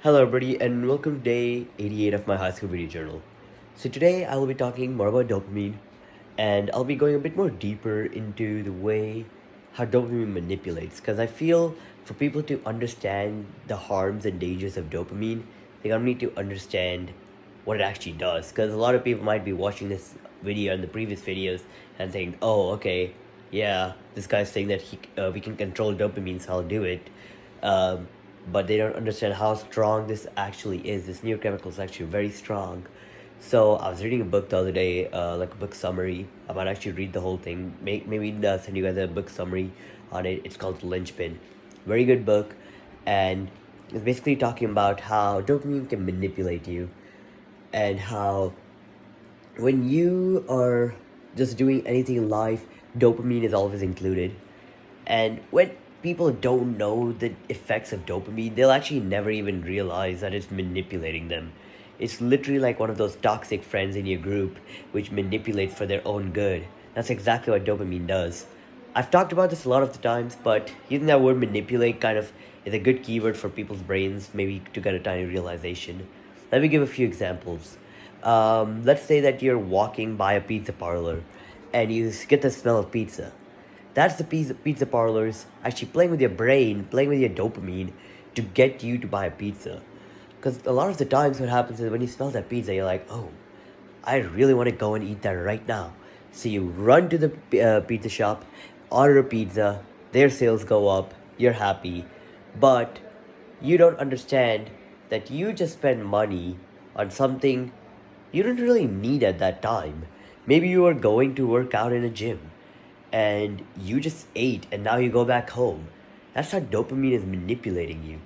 Hello, everybody, and welcome to day 88 of my high school video journal. So, today I will be talking more about dopamine, and I'll be going a bit more deeper into the way how dopamine manipulates. Because I feel for people to understand the harms and dangers of dopamine, they gotta need to understand what it actually does. Because a lot of people might be watching this video and the previous videos and think, oh, okay, yeah, this guy's saying that we can control dopamine, so I'll do it. Um, but they don't understand how strong this actually is. This neurochemical is actually very strong. So I was reading a book the other day, like a book summary. I might actually read the whole thing. Maybe send you guys a book summary on it. It's called Lynchpin. Very good book, and it's basically talking about how dopamine can manipulate you, and how when you are just doing anything in life, dopamine is always included. And when people don't know the effects of dopamine, they'll actually never even realize that it's manipulating them. It's literally like one of those toxic friends in your group which manipulates for their own good. That's exactly what dopamine does. I've talked about this a lot of the times, but using that word manipulate kind of is a good keyword for people's brains, maybe to get a tiny realization. Let me give a few examples. Let's say that you're walking by a pizza parlor and you get the smell of pizza. That's the pizza parlors actually playing with your brain, playing with your dopamine to get you to buy a pizza. Because a lot of the times what happens is when you smell that pizza, you're like, oh, I really want to go and eat that right now. So you run to the pizza shop, order a pizza, their sales go up, you're happy. But you don't understand that you just spend money on something you don't really need at that time. Maybe you are going to work out in a gym and you just ate and now you go back home. That's how dopamine is manipulating you.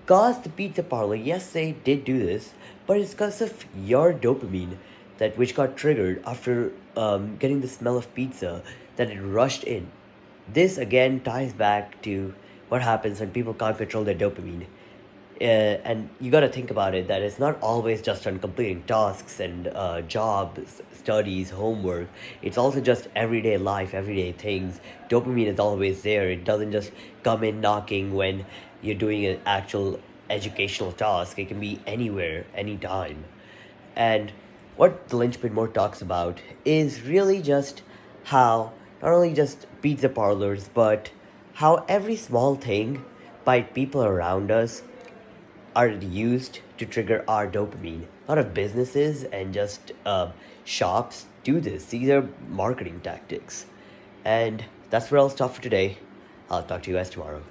Cause the pizza parlor, yes, they did do this, but it's because of your dopamine that which got triggered after getting the smell of pizza that it rushed in. This again ties back to what happens when people can't control their dopamine. And you got to think about it that it's not always just on completing tasks and jobs, studies, homework. It's also just everyday life, everyday things. Dopamine is always there. It doesn't just come in knocking when you're doing an actual educational task. It can be anywhere, anytime. And what the Lynchpin more talks about is really just how not only just pizza parlors, but how every small thing by people around us are used to trigger our dopamine. A lot of businesses and just shops do this. These are marketing tactics. And that's where I'll stop for today. I'll talk to you guys tomorrow.